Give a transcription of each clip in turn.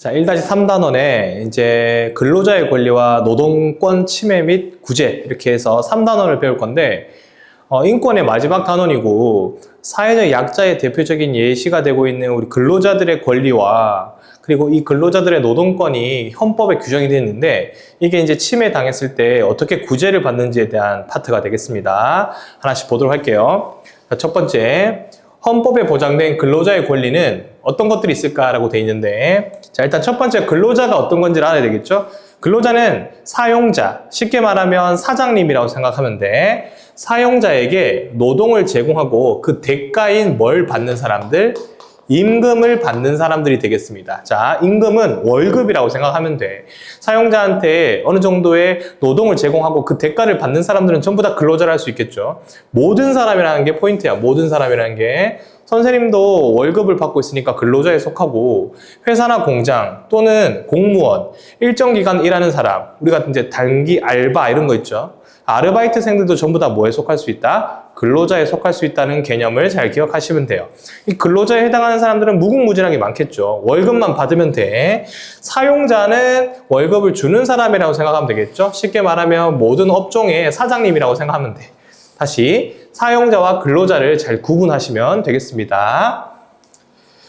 자, 1-3단원에 이제 근로자의 권리와 노동권 침해 및 구제 이렇게 해서 3단원을 배울 건데 인권의 마지막 단원이고 사회적 약자의 대표적인 예시가 되고 있는 우리 근로자들의 권리와 그리고 이 근로자들의 노동권이 헌법에 규정이 되어 있는데 이게 이제 침해 당했을 때 어떻게 구제를 받는지에 대한 파트가 되겠습니다. 하나씩 보도록 할게요. 자, 첫 번째, 헌법에 보장된 근로자의 권리는 어떤 것들이 있을까라고 되어 있는데, 자, 일단 첫 번째 근로자가 어떤 건지를 알아야 되겠죠? 근로자는 사용자, 쉽게 말하면 사장님이라고 생각하면 돼. 사용자에게 노동을 제공하고 그 대가인 뭘 받는 사람들? 임금을 받는 사람들이 되겠습니다. 자, 임금은 월급이라고 생각하면 돼. 사용자한테 어느 정도의 노동을 제공하고 그 대가를 받는 사람들은 전부 다 근로자를 할 수 있겠죠. 모든 사람이라는 게 포인트야. 모든 사람이라는 게. 선생님도 월급을 받고 있으니까 근로자에 속하고, 회사나 공장 또는 공무원, 일정 기간 일하는 사람, 우리가 이제 단기 알바 이런 거 있죠. 아르바이트생들도 전부 다 뭐에 속할 수 있다? 근로자에 속할 수 있다는 개념을 잘 기억하시면 돼요. 이 근로자에 해당하는 사람들은 무궁무진하게 많겠죠. 월급만 받으면 돼. 사용자는 월급을 주는 사람이라고 생각하면 되겠죠. 쉽게 말하면 모든 업종의 사장님이라고 생각하면 돼. 다시 사용자와 근로자를 잘 구분하시면 되겠습니다.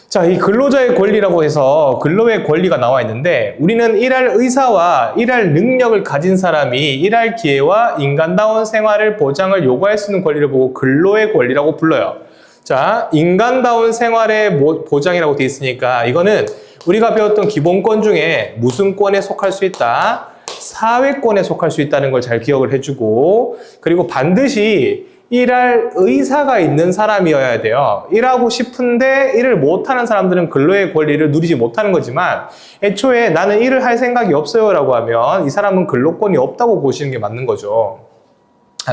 자, 이 근로자의 권리라고 해서 근로의 권리가 나와 있는데, 우리는 일할 의사와 일할 능력을 가진 사람이 일할 기회와 인간다운 생활을 보장을 요구할 수 있는 권리를 보고 근로의 권리라고 불러요. 자, 인간다운 생활의 보장이라고 되어 있으니까 이거는 우리가 배웠던 기본권 중에 무슨 권에 속할 수 있다? 사회권에 속할 수 있다는 걸 잘 기억을 해주고, 그리고 반드시 일할 의사가 있는 사람이어야 돼요. 일하고 싶은데 일을 못하는 사람들은 근로의 권리를 누리지 못하는 거지만, 애초에 나는 일을 할 생각이 없어요 라고 하면 이 사람은 근로권이 없다고 보시는 게 맞는 거죠.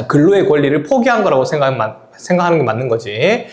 근로의 권리를 포기한 거라고 생각하는 게 맞는 거지.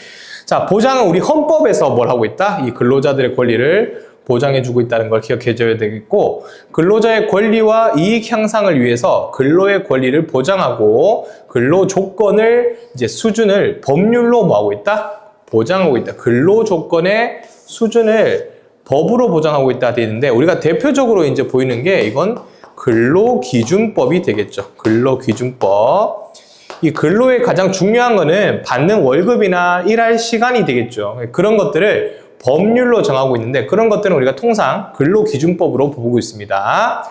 자, 보장은 우리 헌법에서 뭘 하고 있다? 이 근로자들의 권리를 보장해주고 있다는 걸 기억해줘야 되겠고, 근로자의 권리와 이익 향상을 위해서 근로의 권리를 보장하고 근로 조건을 이제 수준을 법률로 뭐 하고 있다? 보장하고 있다. 근로 조건의 수준을 법으로 보장하고 있다 되어 있는데, 우리가 대표적으로 이제 보이는 게 이건 근로기준법이 되겠죠. 근로기준법. 이 근로의 가장 중요한 거는 받는 월급이나 일할 시간이 되겠죠. 그런 것들을 법률로 정하고 있는데, 그런 것들은 우리가 통상 근로기준법으로 보고 있습니다.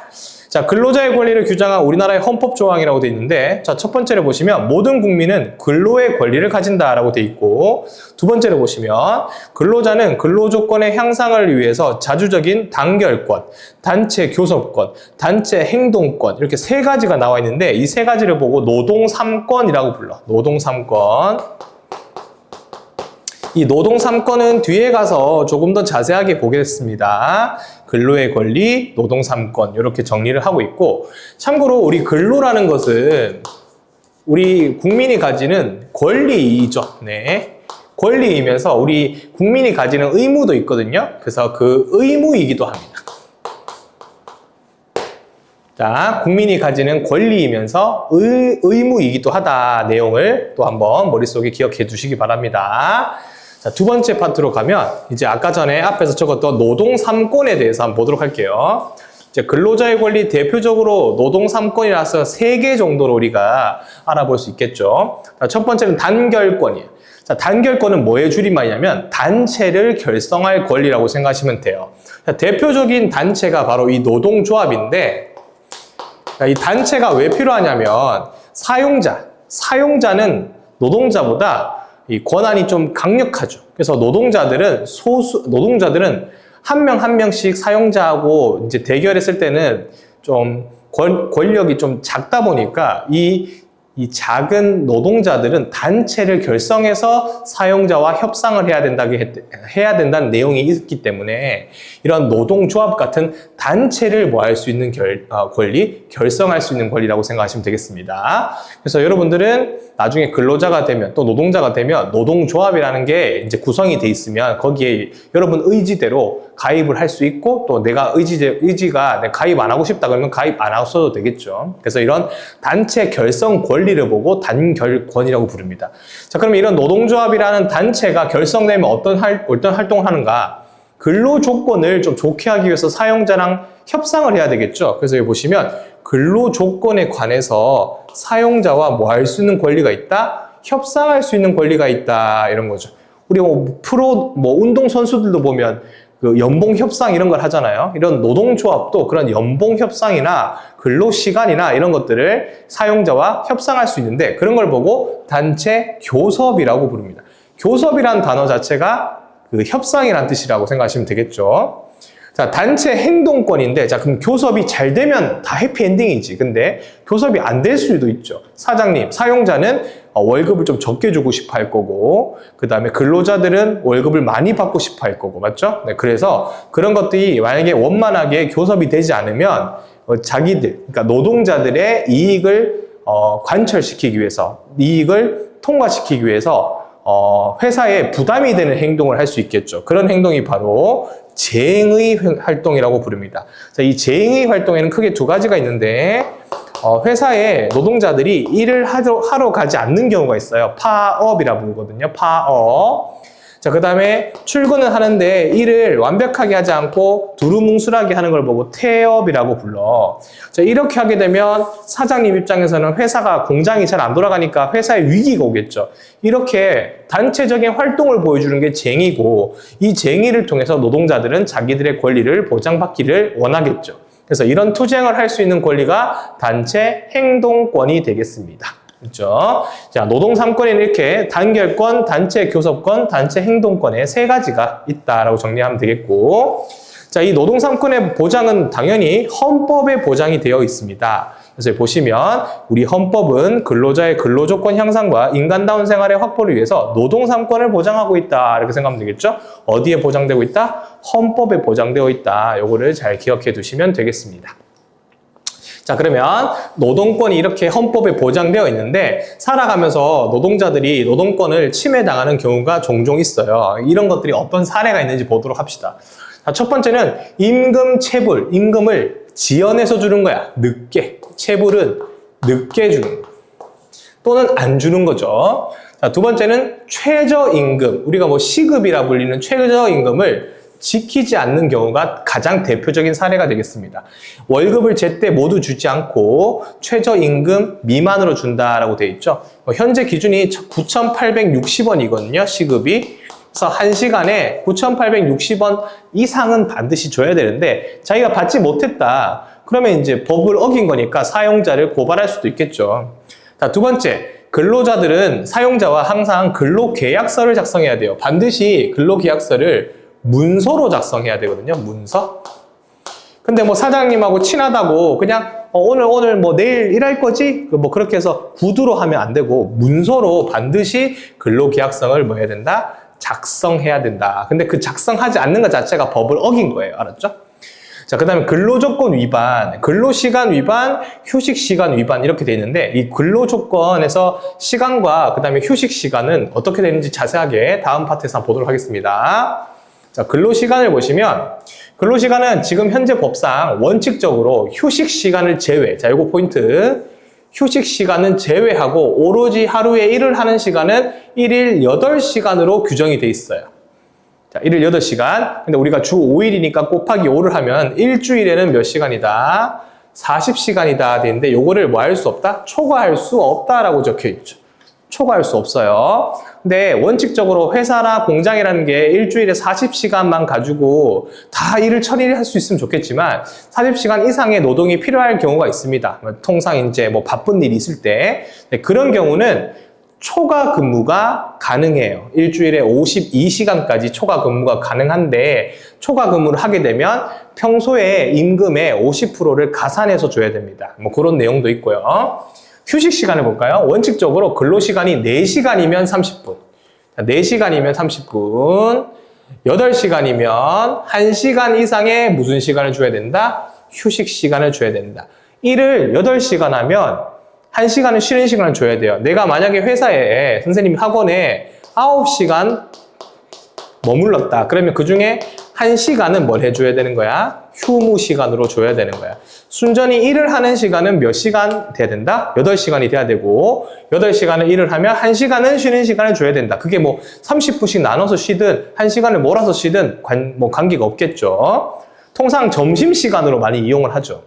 자, 근로자의 권리를 규정한 우리나라의 헌법 조항이라고 되어 있는데, 자, 첫 번째를 보시면 모든 국민은 근로의 권리를 가진다라고 되어 있고, 두 번째를 보시면 근로자는 근로 조건의 향상을 위해서 자주적인 단결권, 단체 교섭권, 단체 행동권, 이렇게 세 가지가 나와 있는데, 이 세 가지를 보고 노동 3권이라고 불러. 노동 3권. 이 노동 3권은 뒤에 가서 조금 더 자세하게 보겠습니다. 근로의 권리, 노동 3권 이렇게 정리를 하고 있고, 참고로 우리 근로라는 것은 우리 국민이 가지는 권리이죠. 네. 권리이면서 우리 국민이 가지는 의무도 있거든요. 그래서 그 의무이기도 합니다. 자, 국민이 가지는 권리이면서 의무이기도 하다 내용을 또 한번 머릿속에 기억해 두시기 바랍니다. 자, 두 번째 파트로 가면 이제 아까 전에 앞에서 적었던 노동 3권에 대해서 한번 보도록 할게요. 이제 근로자의 권리 대표적으로 노동 3권이라서 3개 정도로 우리가 알아볼 수 있겠죠. 자, 첫 번째는 단결권이에요. 자, 단결권은 뭐의 줄임말이냐면 단체를 결성할 권리라고 생각하시면 돼요. 자, 대표적인 단체가 바로 이 노동조합인데, 자, 이 단체가 왜 필요하냐면 사용자는 노동자보다 이 권한이 좀 강력하죠. 그래서 노동자들은 한 명 한 명씩 사용자하고 이제 대결했을 때는 좀 권력이 좀 작다 보니까 이 작은 노동자들은 단체를 결성해서 사용자와 협상을 해야 된다는 내용이 있기 때문에 이런 노동조합 같은 단체를 뭐 할 수 있는 권리, 결성할 수 있는 권리라고 생각하시면 되겠습니다. 그래서 여러분들은 나중에 근로자가 되면 또 노동자가 되면 노동조합이라는 게 이제 구성이 돼 있으면 거기에 여러분 의지대로 가입을 할 수 있고, 또 내가 의지가 내가 가입 안 하고 싶다 그러면 가입 안 하셔도 되겠죠. 그래서 이런 단체 결성 권리를 보고 단결권이라고 부릅니다. 자, 그럼 이런 노동조합이라는 단체가 결성되면 어떤 활동을 하는가? 근로 조건을 좀 좋게 하기 위해서 사용자랑 협상을 해야 되겠죠. 그래서 여기 보시면 근로 조건에 관해서 사용자와 뭐 할 수 있는 권리가 있다? 협상할 수 있는 권리가 있다. 이런 거죠. 우리 운동 선수들도 보면 그 연봉 협상 이런 걸 하잖아요. 이런 노동조합도 그런 연봉 협상이나 근로 시간이나 이런 것들을 사용자와 협상할 수 있는데 그런 걸 보고 단체 교섭이라고 부릅니다. 교섭이란 단어 자체가 그 협상이란 뜻이라고 생각하시면 되겠죠. 자, 단체 행동권인데, 자, 그럼 교섭이 잘 되면 다 해피엔딩이지. 근데 교섭이 안 될 수도 있죠. 사장님, 사용자는 월급을 좀 적게 주고 싶어 할 거고, 그 다음에 근로자들은 월급을 많이 받고 싶어 할 거고, 맞죠? 네, 그래서 그런 것들이 만약에 원만하게 교섭이 되지 않으면 자기들, 그러니까 노동자들의 이익을 관철시키기 위해서, 이익을 통과시키기 위해서 회사에 부담이 되는 행동을 할 수 있겠죠. 그런 행동이 바로 재행의 활동이라고 부릅니다. 자, 이 재행의 활동에는 크게 두 가지가 있는데 회사에 노동자들이 일을 하러 가지 않는 경우가 있어요. 파업이라고 부르거든요. 파업. 자, 그 다음에 출근을 하는데 일을 완벽하게 하지 않고 두루뭉술하게 하는 걸 보고 태업이라고 불러. 자, 이렇게 하게 되면 사장님 입장에서는 회사가 공장이 잘 안 돌아가니까 회사에 위기가 오겠죠. 이렇게 단체적인 활동을 보여주는 게 쟁의고 이 쟁의를 통해서 노동자들은 자기들의 권리를 보장받기를 원하겠죠. 그래서 이런 투쟁을 할 수 있는 권리가 단체 행동권이 되겠습니다. 그렇죠? 자, 노동 3권에는 이렇게 단결권, 단체 교섭권, 단체 행동권의 세 가지가 있다라고 정리하면 되겠고, 자, 이 노동 3권의 보장은 당연히 헌법에 보장이 되어 있습니다. 그래서 보시면 우리 헌법은 근로자의 근로조건 향상과 인간다운 생활의 확보를 위해서 노동 3권을 보장하고 있다. 이렇게 생각하면 되겠죠? 어디에 보장되고 있다? 헌법에 보장되어 있다. 요거를 잘 기억해 두시면 되겠습니다. 자, 그러면 노동권이 이렇게 헌법에 보장되어 있는데 살아가면서 노동자들이 노동권을 침해당하는 경우가 종종 있어요. 이런 것들이 어떤 사례가 있는지 보도록 합시다. 자, 첫 번째는 임금 체불, 임금을 지연해서 주는 거야. 늦게. 체불은 늦게 주는 거. 또는 안 주는 거죠. 자, 두 번째는 최저임금, 우리가 뭐 시급이라 불리는 최저임금을 지키지 않는 경우가 가장 대표적인 사례가 되겠습니다. 월급을 제때 모두 주지 않고 최저임금 미만으로 준다라고 되어 있죠. 현재 기준이 9,860원이거든요, 시급이. 그래서 1시간에 9,860원 이상은 반드시 줘야 되는데 자기가 받지 못했다. 그러면 이제 법을 어긴 거니까 사용자를 고발할 수도 있겠죠. 자, 두 번째. 근로자들은 사용자와 항상 근로계약서를 작성해야 돼요. 반드시 근로계약서를 문서로 작성해야 되거든요. 문서. 근데 뭐 사장님하고 친하다고 그냥 오늘 뭐 내일 일할 거지? 뭐 그렇게 해서 구두로 하면 안 되고 문서로 반드시 근로계약서를 뭐 해야 된다? 작성해야 된다. 근데 그 작성하지 않는 것 자체가 법을 어긴 거예요. 알았죠? 자, 그 다음에 근로조건 위반, 근로시간 위반, 휴식시간 위반 이렇게 돼 있는데 이 근로조건에서 시간과 그 다음에 휴식시간은 어떻게 되는지 자세하게 다음 파트에서 한번 보도록 하겠습니다. 자, 근로시간을 보시면 근로시간은 지금 현재 법상 원칙적으로 휴식시간을 제외, 자, 요거 포인트. 휴식시간은 제외하고 오로지 하루에 일을 하는 시간은 1일 8시간으로 규정이 돼 있어요. 자, 1일 8시간. 근데 우리가 주 5일이니까 곱하기 5를 하면 일주일에는 몇 시간이다? 40시간이다 되는데 요거를 뭐 할 수 없다? 초과할 수 없다라고 적혀 있죠. 초과할 수 없어요. 근데 원칙적으로 회사나 공장이라는 게 일주일에 40시간만 가지고 다 일을 처리할 수 있으면 좋겠지만 40시간 이상의 노동이 필요할 경우가 있습니다. 통상 이제 뭐 바쁜 일이 있을 때 그런 경우는 초과 근무가 가능해요. 일주일에 52시간까지 초과 근무가 가능한데 초과 근무를 하게 되면 평소에 임금의 50%를 가산해서 줘야 됩니다. 뭐 그런 내용도 있고요. 휴식 시간을 볼까요? 원칙적으로 근로시간이 4시간이면 30분. 4시간이면 30분. 8시간이면 1시간 이상의 무슨 시간을 줘야 된다? 휴식 시간을 줘야 된다. 일을 8시간 하면 1시간은 쉬는 시간을 줘야 돼요. 내가 만약에 회사에 선생님 학원에 9시간 머물렀다. 그러면 그 중에 1시간은 뭘 해줘야 되는 거야? 휴무 시간으로 줘야 되는 거야. 순전히 일을 하는 시간은 몇 시간 돼야 된다? 8시간이 돼야 되고 8시간을 일을 하면 1시간은 쉬는 시간을 줘야 된다. 그게 뭐 30분씩 나눠서 쉬든 1시간을 몰아서 쉬든 관계가 없겠죠. 통상 점심시간으로 많이 이용을 하죠.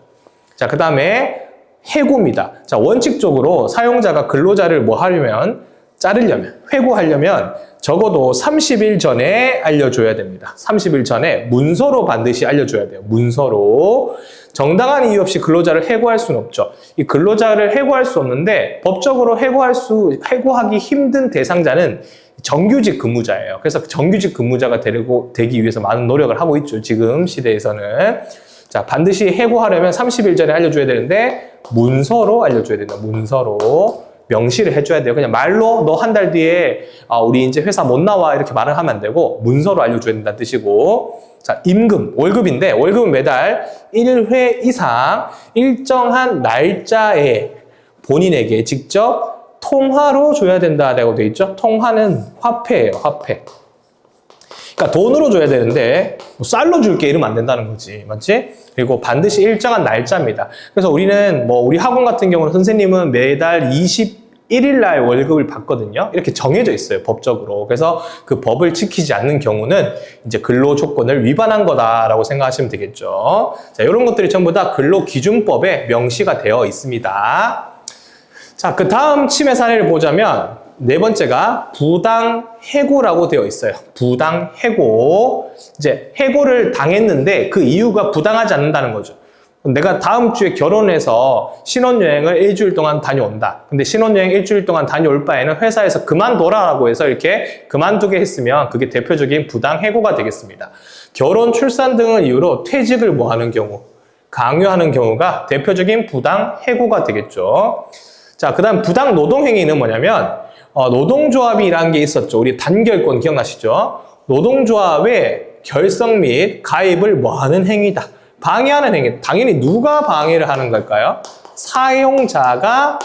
자, 그 다음에 해고입니다. 자, 원칙적으로 사용자가 근로자를 뭐 하려면, 자르려면, 해고하려면 적어도 30일 전에 알려줘야 됩니다. 30일 전에 문서로 반드시 알려줘야 돼요. 문서로. 정당한 이유 없이 근로자를 해고할 수는 없죠. 이 근로자를 해고할 수 없는데 법적으로 해고하기 힘든 대상자는 정규직 근무자예요. 그래서 정규직 근무자가 되기 위해서 많은 노력을 하고 있죠. 지금 시대에서는. 자, 반드시 해고하려면 30일 전에 알려줘야 되는데 문서로 알려줘야 된다. 문서로 명시를 해줘야 돼요. 그냥 말로 너 한 달 뒤에 우리 이제 회사 못 나와 이렇게 말을 하면 안 되고 문서로 알려줘야 된다는 뜻이고, 자, 임금, 월급인데 월급은 매달 1회 이상 일정한 날짜에 본인에게 직접 통화로 줘야 된다라고 되어 있죠. 통화는 화폐예요. 화폐. 그러니까 돈으로 줘야 되는데 뭐 쌀로 줄게 이러면 안 된다는 거지. 맞지? 그리고 반드시 일정한 날짜입니다. 그래서 우리는 뭐 우리 학원 같은 경우는 선생님은 매달 21일 날 월급을 받거든요. 이렇게 정해져 있어요. 법적으로. 그래서 그 법을 지키지 않는 경우는 이제 근로 조건을 위반한 거다라고 생각하시면 되겠죠. 자, 이런 것들이 전부 다 근로기준법에 명시가 되어 있습니다. 자, 그 다음 침해 사례를 보자면 네 번째가 부당해고라고 되어 있어요. 부당해고. 이제 해고를 당했는데 그 이유가 부당하지 않는다는 거죠. 내가 다음 주에 결혼해서 신혼여행을 일주일 동안 다녀온다. 근데 신혼여행 일주일 동안 다녀올 바에는 회사에서 그만둬라라고 해서 이렇게 그만두게 했으면 그게 대표적인 부당해고가 되겠습니다. 결혼, 출산 등을 이유로 퇴직을 뭐 하는 경우, 강요하는 경우가 대표적인 부당해고가 되겠죠. 자, 그 다음 부당노동행위는 뭐냐면 노동조합이라는 게 있었죠. 우리 단결권 기억나시죠? 노동조합의 결성 및 가입을 뭐하는 행위다. 방해하는 행위. 당연히 누가 방해를 하는 걸까요? 사용자가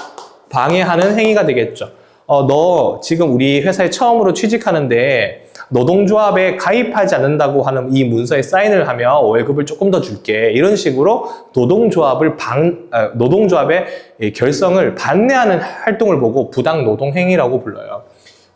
방해하는 행위가 되겠죠. 너 지금 우리 회사에 처음으로 취직하는데 노동조합에 가입하지 않는다고 하는 이 문서에 사인을 하면 월급을 조금 더 줄게. 이런 식으로 노동조합의 결성을 반대하는 활동을 보고 부당노동행위라고 불러요.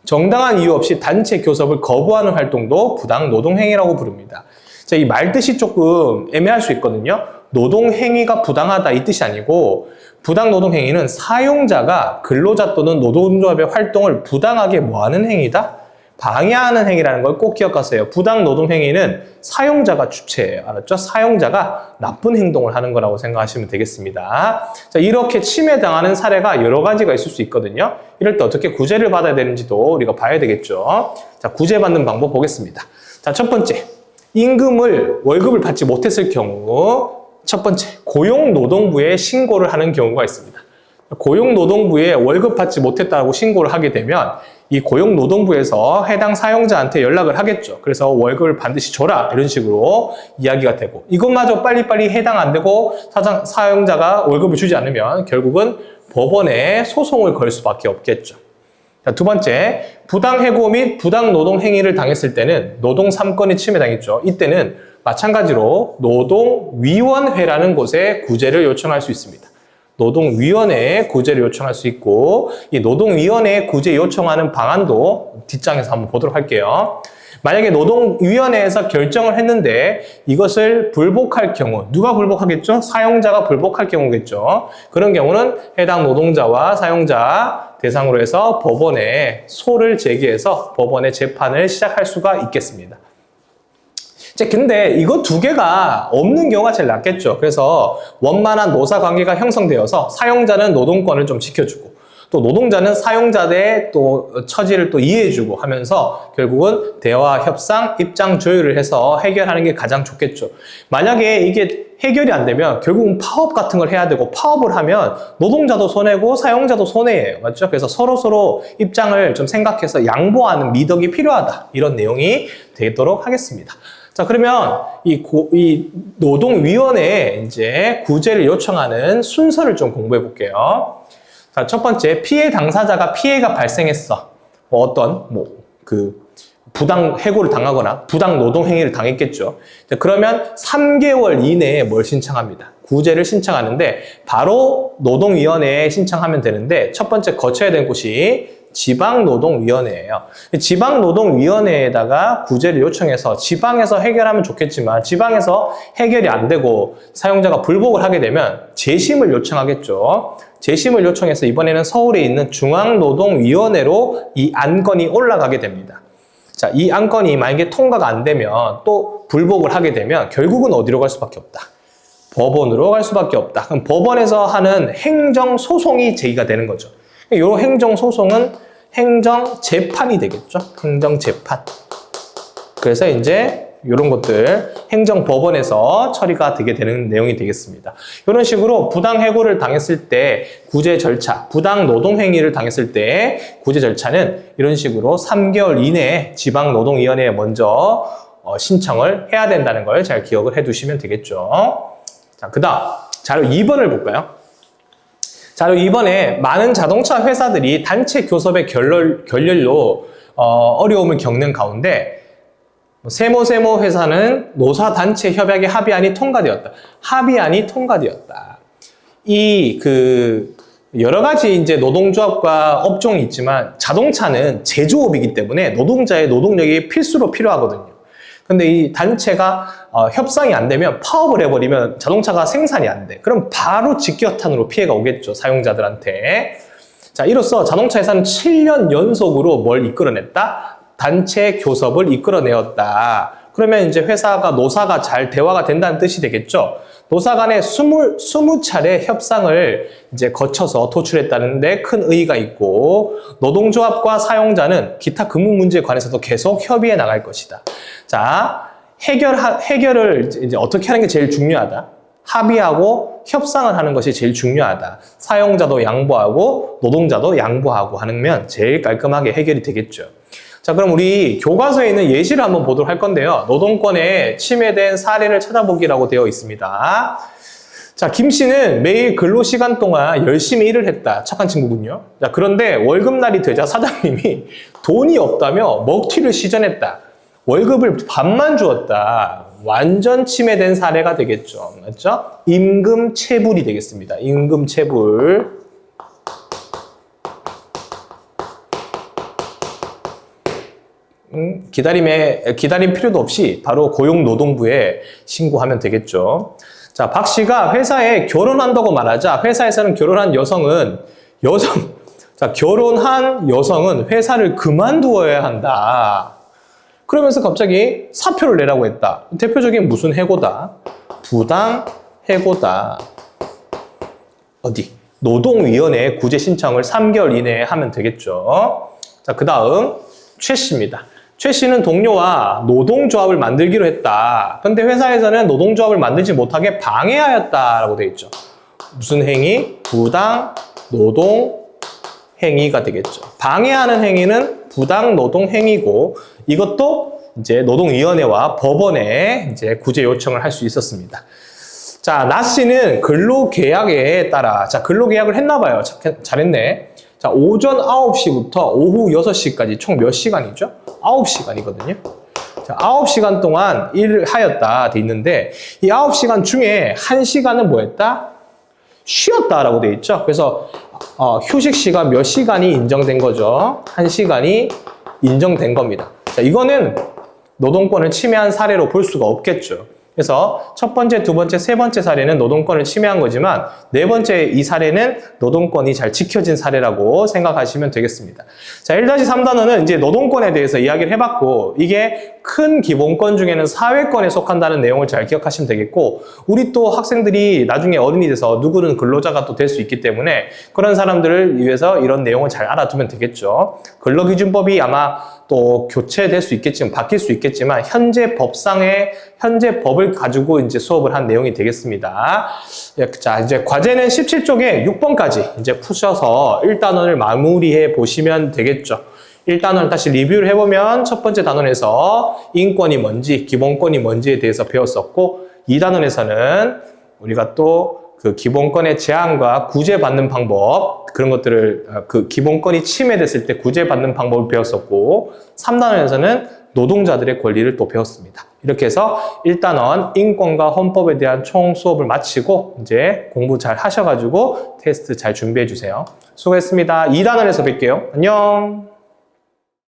정당한 이유 없이 단체 교섭을 거부하는 활동도 부당노동행위라고 부릅니다. 자, 이 말뜻이 조금 애매할 수 있거든요. 노동행위가 부당하다 이 뜻이 아니고 부당노동행위는 사용자가 근로자 또는 노동조합의 활동을 부당하게 뭐하는 행위다? 방해하는 행위라는 걸 꼭 기억하세요. 부당노동행위는 사용자가 주체예요. 알았죠? 사용자가 나쁜 행동을 하는 거라고 생각하시면 되겠습니다. 자, 이렇게 침해당하는 사례가 여러 가지가 있을 수 있거든요. 이럴 때 어떻게 구제를 받아야 되는지도 우리가 봐야 되겠죠. 자, 구제받는 방법 보겠습니다. 자, 첫 번째. 월급을 받지 못했을 경우 첫 번째, 고용노동부에 신고를 하는 경우가 있습니다. 고용노동부에 월급 받지 못했다고 신고를 하게 되면 이 고용노동부에서 해당 사용자한테 연락을 하겠죠. 그래서 월급을 반드시 줘라 이런 식으로 이야기가 되고, 이것마저 빨리빨리 해당 안 되고 사용자가 월급을 주지 않으면 결국은 법원에 소송을 걸 수밖에 없겠죠. 자, 두 번째, 부당해고 및 부당노동행위를 당했을 때는 노동 3건이 침해당했죠. 이때는 마찬가지로 노동위원회라는 곳에 구제를 요청할 수 있습니다. 노동위원회에 구제를 요청할 수 있고, 이 노동위원회에 구제 요청하는 방안도 뒷장에서 한번 보도록 할게요. 만약에 노동위원회에서 결정을 했는데 이것을 불복할 경우, 누가 불복하겠죠? 사용자가 불복할 경우겠죠. 그런 경우는 해당 노동자와 사용자 대상으로 해서 법원에 소를 제기해서 법원의 재판을 시작할 수가 있겠습니다. 근데 이거 두 개가 없는 경우가 제일 낫겠죠. 그래서 원만한 노사 관계가 형성되어서 사용자는 노동권을 좀 지켜주고 또 노동자는 사용자의 또 처지를 또 이해해주고 하면서 결국은 대화, 협상, 입장 조율을 해서 해결하는 게 가장 좋겠죠. 만약에 이게 해결이 안 되면 결국은 파업 같은 걸 해야 되고, 파업을 하면 노동자도 손해고 사용자도 손해예요. 맞죠? 그래서 서로 입장을 좀 생각해서 양보하는 미덕이 필요하다. 이런 내용이 되도록 하겠습니다. 자, 그러면 이 노동위원회에 이제 구제를 요청하는 순서를 좀 공부해 볼게요. 자, 첫 번째, 피해 당사자가 피해가 발생했어. 부당 해고를 당하거나 부당 노동 행위를 당했겠죠. 그러면 3개월 이내에 뭘 신청합니다. 구제를 신청하는데 바로 노동위원회에 신청하면 되는데 첫 번째 거쳐야 되는 곳이 지방노동위원회예요. 지방노동위원회에다가 구제를 요청해서 지방에서 해결하면 좋겠지만 지방에서 해결이 안 되고 사용자가 불복을 하게 되면 재심을 요청하겠죠. 재심을 요청해서 이번에는 서울에 있는 중앙노동위원회로 이 안건이 올라가게 됩니다. 자, 이 안건이 만약에 통과가 안 되면 또 불복을 하게 되면 결국은 어디로 갈 수밖에 없다. 법원으로 갈 수밖에 없다. 그럼 법원에서 하는 행정소송이 제기가 되는 거죠. 이 행정소송은 행정재판이 되겠죠. 행정재판. 그래서 이제 이런 것들 행정법원에서 처리가 되게 되는 내용이 되겠습니다. 이런 식으로 부당해고를 당했을 때 구제 절차, 부당노동행위를 당했을 때 구제 절차는 이런 식으로 3개월 이내에 지방노동위원회에 먼저 신청을 해야 된다는 걸 잘 기억을 해두시면 되겠죠. 자, 그 다음 자료 2번을 볼까요? 자료 2번에 많은 자동차 회사들이 단체 교섭의 결렬로 어려움을 겪는 가운데 세모 회사는 노사단체 협약의 합의안이 통과되었다. 합의안이 통과되었다. 여러 가지 이제 노동조합과 업종이 있지만 자동차는 제조업이기 때문에 노동자의 노동력이 필수로 필요하거든요. 근데 이 단체가 협상이 안 되면 파업을 해버리면 자동차가 생산이 안 돼. 그럼 바로 직격탄으로 피해가 오겠죠. 사용자들한테. 자, 이로써 자동차 회사는 7년 연속으로 뭘 이끌어냈다? 단체 교섭을 이끌어내었다. 그러면 이제 노사가 잘 대화가 된다는 뜻이 되겠죠. 노사 간에 20차례 협상을 이제 거쳐서 도출했다는데 큰 의의가 있고, 노동조합과 사용자는 기타 근무 문제에 관해서도 계속 협의해 나갈 것이다. 자, 해결을 이제 어떻게 하는 게 제일 중요하다. 합의하고 협상을 하는 것이 제일 중요하다. 사용자도 양보하고 노동자도 양보하고 하면 제일 깔끔하게 해결이 되겠죠. 자, 그럼 우리 교과서에 있는 예시를 한번 보도록 할 건데요. 노동권에 침해된 사례를 찾아보기라고 되어 있습니다. 자, 김 씨는 매일 근로시간 동안 열심히 일을 했다. 착한 친구군요. 자, 그런데 월급날이 되자 사장님이 돈이 없다며 먹튀를 시전했다. 월급을 반만 주었다. 완전 침해된 사례가 되겠죠. 맞죠? 임금체불이 되겠습니다. 임금체불. 기다림 필요도 없이 바로 고용노동부에 신고하면 되겠죠. 자, 박 씨가 회사에 결혼한다고 말하자 회사에서는 결혼한 여성은 회사를 그만두어야 한다. 그러면서 갑자기 사표를 내라고 했다. 대표적인 무슨 해고다? 부당해고다. 어디? 노동위원회에 구제 신청을 3개월 이내에 하면 되겠죠. 자, 그 다음 최 씨입니다. 최 씨는 동료와 노동조합을 만들기로 했다. 근데 회사에서는 노동조합을 만들지 못하게 방해하였다라고 되어 있죠. 무슨 행위? 부당 노동 행위가 되겠죠. 방해하는 행위는 부당 노동 행위고 이것도 이제 노동위원회와 법원에 이제 구제 요청을 할 수 있었습니다. 자, 나 씨는 근로계약에 따라 근로계약을 했나 봐요. 잘했네. 자, 오전 9시부터 오후 6시까지 총 몇 시간이죠? 9시간이거든요. 자, 9시간 동안 일을 하였다 돼 있는데 이 9시간 중에 1시간은 뭐 했다? 쉬었다라고 돼 있죠. 그래서 휴식 시간 몇 시간이 인정된 거죠? 1시간이 인정된 겁니다. 자, 이거는 노동권을 침해한 사례로 볼 수가 없겠죠. 그래서 첫 번째, 두 번째, 세 번째 사례는 노동권을 침해한 거지만 네 번째 이 사례는 노동권이 잘 지켜진 사례라고 생각하시면 되겠습니다. 자, 1-3단원은 이제 노동권에 대해서 이야기를 해봤고 이게 큰 기본권 중에는 사회권에 속한다는 내용을 잘 기억하시면 되겠고 우리 또 학생들이 나중에 어른이 돼서 누구는 근로자가 또 될 수 있기 때문에 그런 사람들을 위해서 이런 내용을 잘 알아두면 되겠죠. 근로기준법이 아마 또 교체될 수 있겠지만 바뀔 수 있겠지만 현재 법을 가지고 이제 수업을 한 내용이 되겠습니다. 자, 이제 과제는 17쪽에 6번까지 이제 푸셔서 1단원을 마무리해 보시면 되겠죠. 1단원 다시 리뷰를 해보면 첫 번째 단원에서 인권이 뭔지, 기본권이 뭔지에 대해서 배웠었고 2단원에서는 우리가 또 그 기본권의 제한과 구제받는 방법 그런 것들을 그 기본권이 침해됐을 때 구제받는 방법을 배웠었고 3단원에서는 노동자들의 권리를 또 배웠습니다. 이렇게 해서 1단원 인권과 헌법에 대한 총 수업을 마치고 이제 공부 잘 하셔가지고 테스트 잘 준비해 주세요. 수고했습니다. 2단원에서 뵐게요. 안녕.